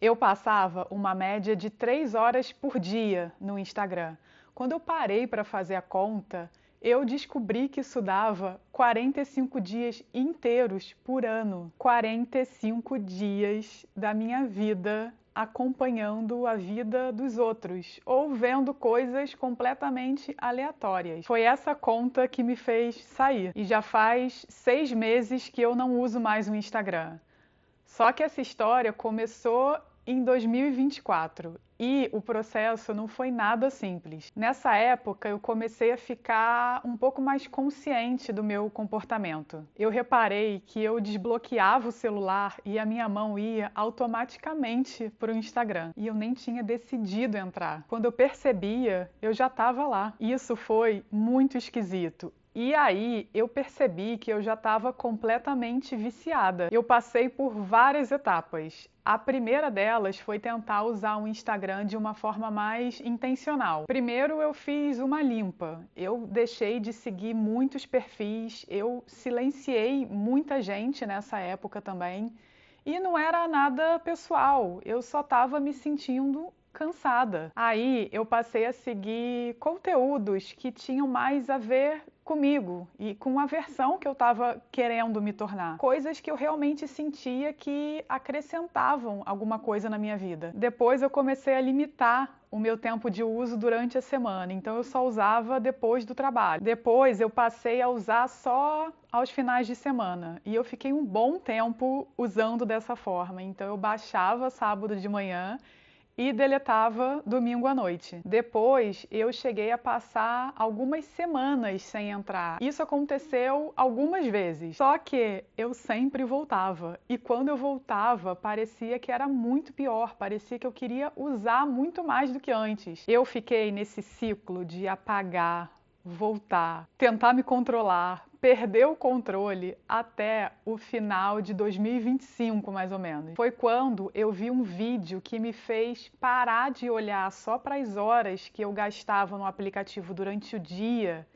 Eu passava uma média de 3 horas por dia no Instagram. Quando eu parei para fazer a conta, eu descobri que isso dava 45 dias inteiros por ano. 45 dias da minha vida acompanhando a vida dos outros ou vendo coisas completamente aleatórias. Foi essa conta que me fez sair. E já faz 6 meses que eu não uso mais o Instagram. Só que essa história começou em 2024 e o processo não foi nada simples. Nessa época, eu comecei a ficar um pouco mais consciente do meu comportamento. Eu reparei que eu desbloqueava o celular e a minha mão ia automaticamente para o Instagram e eu nem tinha decidido entrar. Quando eu percebia, eu já estava lá. Isso foi muito esquisito. E aí eu percebi que eu já estava completamente viciada. Eu passei por várias etapas. A primeira delas foi tentar usar o Instagram de uma forma mais intencional. Primeiro eu fiz uma limpa. Eu deixei de seguir muitos perfis, eu silenciei muita gente nessa época também. E não era nada pessoal, eu só estava me sentindo cansada. Aí eu passei a seguir conteúdos que tinham mais a ver comigo e com a versão que eu estava querendo me tornar. Coisas que eu realmente sentia que acrescentavam alguma coisa na minha vida. Depois eu comecei a limitar o meu tempo de uso durante a semana, então eu só usava depois do trabalho. Depois eu passei a usar só aos finais de semana e eu fiquei um bom tempo usando dessa forma. Então eu baixava sábado de manhã e deletava domingo à noite. Depois eu cheguei a passar algumas semanas sem entrar. Isso aconteceu algumas vezes, só que eu sempre voltava. E quando eu voltava, parecia que era muito pior, parecia que eu queria usar muito mais do que antes. Eu fiquei nesse ciclo de apagar, voltar, tentar me controlar, perder o controle até o final de 2025, mais ou menos. Foi quando eu vi um vídeo que me fez parar de olhar só para as horas que eu gastava no aplicativo durante o dia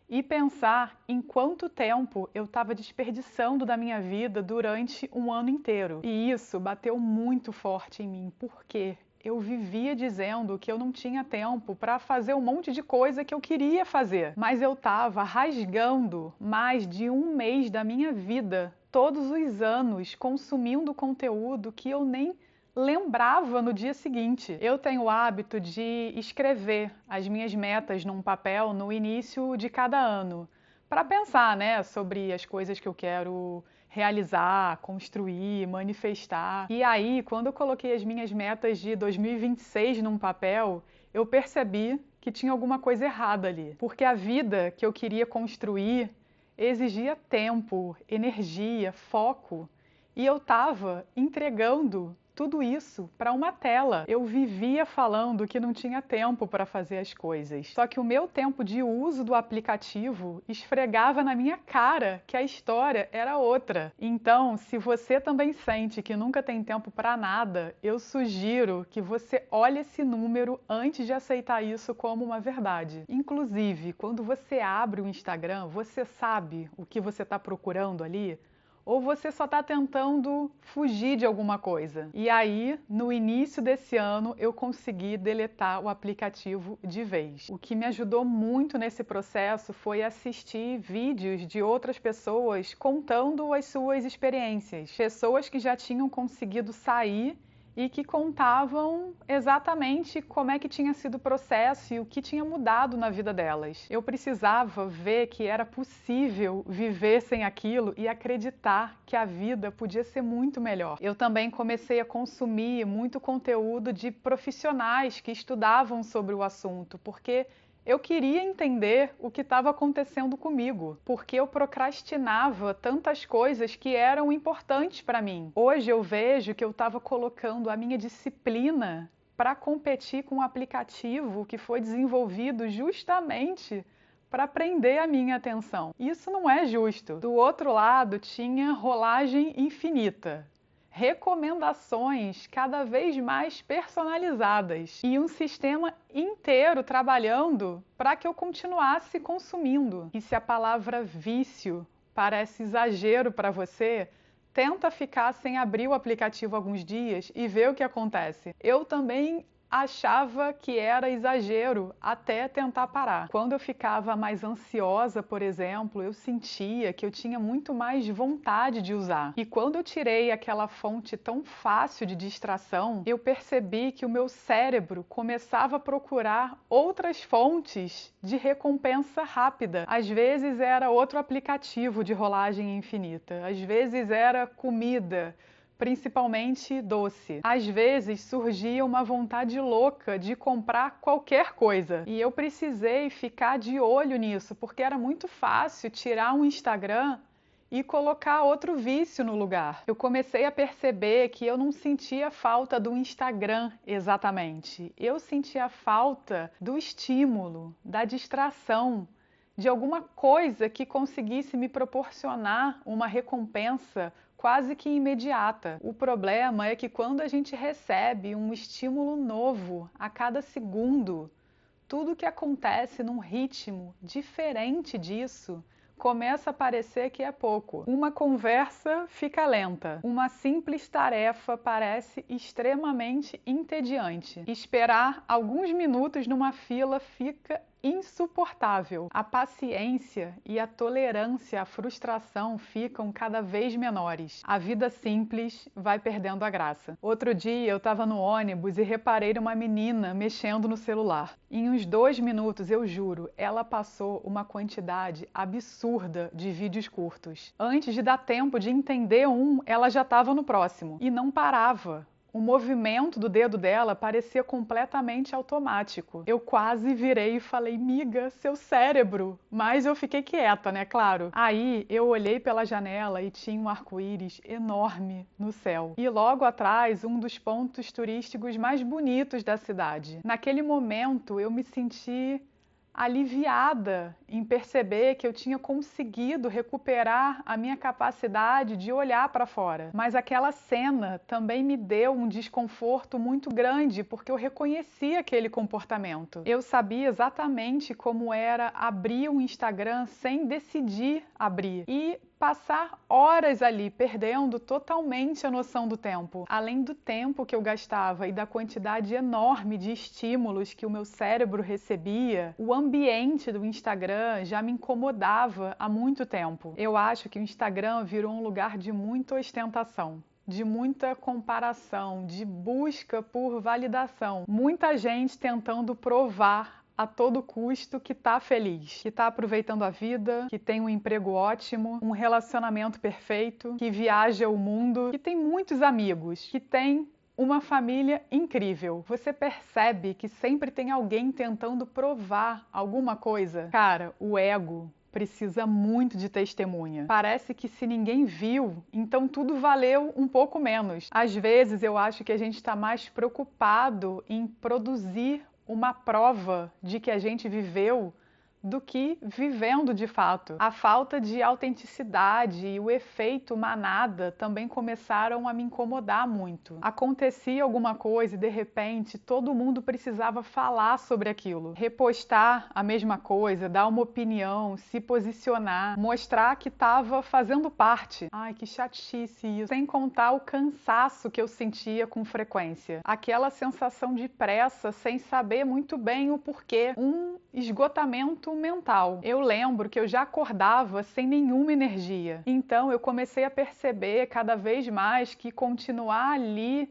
e pensar em quanto tempo eu estava desperdiçando da minha vida durante um ano inteiro. E isso bateu muito forte em mim. Por quê? Eu vivia dizendo que eu não tinha tempo para fazer um monte de coisa que eu queria fazer, mas eu estava rasgando mais de um mês da minha vida, todos os anos, consumindo conteúdo que eu nem lembrava no dia seguinte. Eu tenho o hábito de escrever as minhas metas num papel no início de cada ano, para pensar, né, sobre as coisas que eu quero realizar, construir, manifestar. E aí, quando eu coloquei as minhas metas de 2026 num papel, eu percebi que tinha alguma coisa errada ali, porque a vida que eu queria construir exigia tempo, energia, foco, e eu estava entregando tudo isso para uma tela. Eu vivia falando que não tinha tempo para fazer as coisas. Só que o meu tempo de uso do aplicativo esfregava na minha cara que a história era outra. Então, se você também sente que nunca tem tempo para nada, eu sugiro que você olhe esse número antes de aceitar isso como uma verdade. Inclusive, quando você abre o Instagram, você sabe o que você está procurando ali? Ou você só está tentando fugir de alguma coisa? E aí, no início desse ano, eu consegui deletar o aplicativo de vez. O que me ajudou muito nesse processo foi assistir vídeos de outras pessoas contando as suas experiências. Pessoas que já tinham conseguido sair e que contavam exatamente como é que tinha sido o processo e o que tinha mudado na vida delas. Eu precisava ver que era possível viver sem aquilo e acreditar que a vida podia ser muito melhor. Eu também comecei a consumir muito conteúdo de profissionais que estudavam sobre o assunto, porque eu queria entender o que estava acontecendo comigo, porque eu procrastinava tantas coisas que eram importantes para mim. Hoje eu vejo que eu estava colocando a minha disciplina para competir com um aplicativo que foi desenvolvido justamente para prender a minha atenção. Isso não é justo. Do outro lado, tinha rolagem infinita, recomendações cada vez mais personalizadas e um sistema inteiro trabalhando para que eu continuasse consumindo. E se a palavra vício parece exagero para você, Tenta ficar sem abrir o aplicativo alguns dias e ver o que acontece. Eu também achava que era exagero até tentar parar. Quando eu ficava mais ansiosa, por exemplo, eu sentia que eu tinha muito mais vontade de usar. E quando eu tirei aquela fonte tão fácil de distração, eu percebi que o meu cérebro começava a procurar outras fontes de recompensa rápida. Às vezes era outro aplicativo de rolagem infinita, às vezes era comida, principalmente doce. Às vezes surgia uma vontade louca de comprar qualquer coisa. E eu precisei ficar de olho nisso, porque era muito fácil tirar um Instagram e colocar outro vício no lugar. Eu comecei a perceber que eu não sentia falta do Instagram exatamente. Eu sentia falta do estímulo, da distração, de alguma coisa que conseguisse me proporcionar uma recompensa quase que imediata. O problema é que quando a gente recebe um estímulo novo a cada segundo, tudo que acontece num ritmo diferente disso começa a parecer que é pouco. Uma conversa fica lenta. Uma simples tarefa parece extremamente entediante. Esperar alguns minutos numa fila fica insuportável. A paciência e a tolerância à frustração ficam cada vez menores. A vida simples vai perdendo a graça. Outro dia eu estava no ônibus e reparei numa menina mexendo no celular. Em uns 2 minutos, eu juro, ela passou uma quantidade absurda de vídeos curtos. Antes de dar tempo de entender um, ela já estava no próximo. E não parava. O movimento do dedo dela parecia completamente automático. Eu quase virei e falei, miga, seu cérebro. Mas eu fiquei quieta, né, claro. Aí eu olhei pela janela e tinha um arco-íris enorme no céu. E logo atrás, um dos pontos turísticos mais bonitos da cidade. Naquele momento, eu me senti aliviada em perceber que eu tinha conseguido recuperar a minha capacidade de olhar para fora. Mas aquela cena também me deu um desconforto muito grande, porque eu reconheci aquele comportamento. Eu sabia exatamente como era abrir um Instagram sem decidir abrir. E passar horas ali, perdendo totalmente a noção do tempo. Além do tempo que eu gastava e da quantidade enorme de estímulos que o meu cérebro recebia, o ambiente do Instagram já me incomodava há muito tempo. Eu acho que o Instagram virou um lugar de muita ostentação, de muita comparação, de busca por validação. Muita gente tentando provar a todo custo que tá feliz, que tá aproveitando a vida, que tem um emprego ótimo, um relacionamento perfeito, que viaja o mundo, que tem muitos amigos, que tem uma família incrível. Você percebe que sempre tem alguém tentando provar alguma coisa? Cara, o ego precisa muito de testemunha. Parece que se ninguém viu, então tudo valeu um pouco menos. Às vezes eu acho que a gente está mais preocupado em produzir uma prova de que a gente viveu do que vivendo de fato. A falta de autenticidade e o efeito manada também começaram a me incomodar muito. Acontecia alguma coisa e de repente todo mundo precisava falar sobre aquilo, repostar a mesma coisa, dar uma opinião, se posicionar, mostrar que estava fazendo parte. Ai, que chatice isso. Sem contar o cansaço que eu sentia com frequência. Aquela sensação de pressa sem saber muito bem o porquê. Um esgotamento mental. Eu lembro que eu já acordava sem nenhuma energia. Então eu comecei a perceber cada vez mais que continuar ali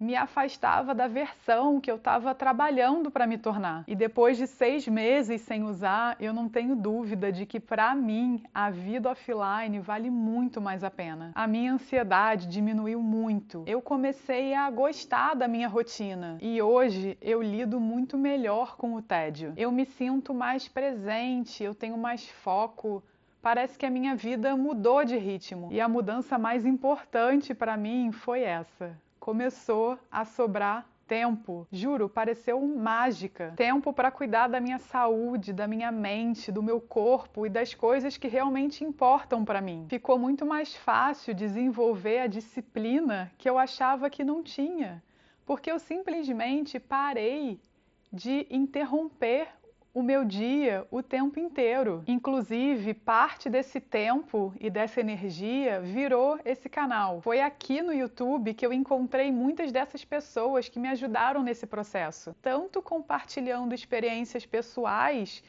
me afastava da versão que eu estava trabalhando para me tornar. E depois de 6 meses sem usar, eu não tenho dúvida de que para mim a vida offline vale muito mais a pena. A minha ansiedade diminuiu muito. Eu comecei a gostar da minha rotina e hoje eu lido muito melhor com o tédio. Eu me sinto mais presente, eu tenho mais foco. Parece que a minha vida mudou de ritmo. E a mudança mais importante para mim foi essa. Começou a sobrar tempo. Juro, pareceu mágica. Tempo para cuidar da minha saúde, da minha mente, do meu corpo e das coisas que realmente importam para mim. Ficou muito mais fácil desenvolver a disciplina que eu achava que não tinha, porque eu simplesmente parei de interromper o meu dia o tempo inteiro. Inclusive, parte desse tempo e dessa energia virou esse canal. Foi aqui no YouTube que eu encontrei muitas dessas pessoas que me ajudaram nesse processo, tanto compartilhando experiências pessoais,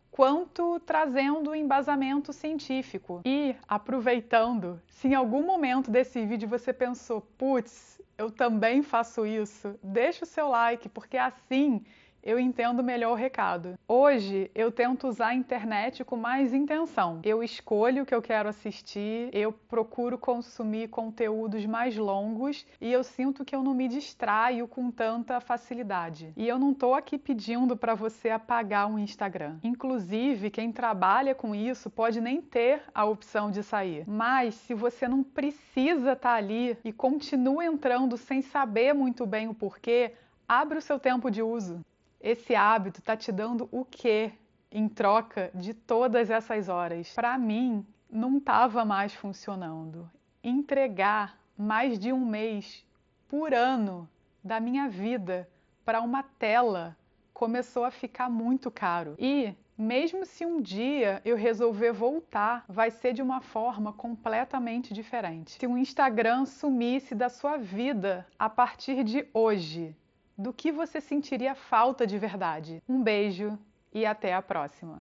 quanto trazendo embasamento científico. E aproveitando, se em algum momento desse vídeo você pensou, putz, eu também faço isso, deixa o seu like, porque assim eu entendo melhor o recado. Hoje eu tento usar a internet com mais intenção. Eu escolho o que eu quero assistir, eu procuro consumir conteúdos mais longos e eu sinto que eu não me distraio com tanta facilidade. E eu não estou aqui pedindo para você apagar um Instagram. Inclusive, quem trabalha com isso pode nem ter a opção de sair. Mas se você não precisa estar ali e continua entrando sem saber muito bem o porquê, abre o seu tempo de uso. Esse hábito está te dando o quê em troca de todas essas horas? Para mim, não estava mais funcionando. Entregar mais de um mês por ano da minha vida para uma tela começou a ficar muito caro. E mesmo se um dia eu resolver voltar, vai ser de uma forma completamente diferente. Se o Instagram sumisse da sua vida a partir de hoje, do que você sentiria falta de verdade? Um beijo e até a próxima!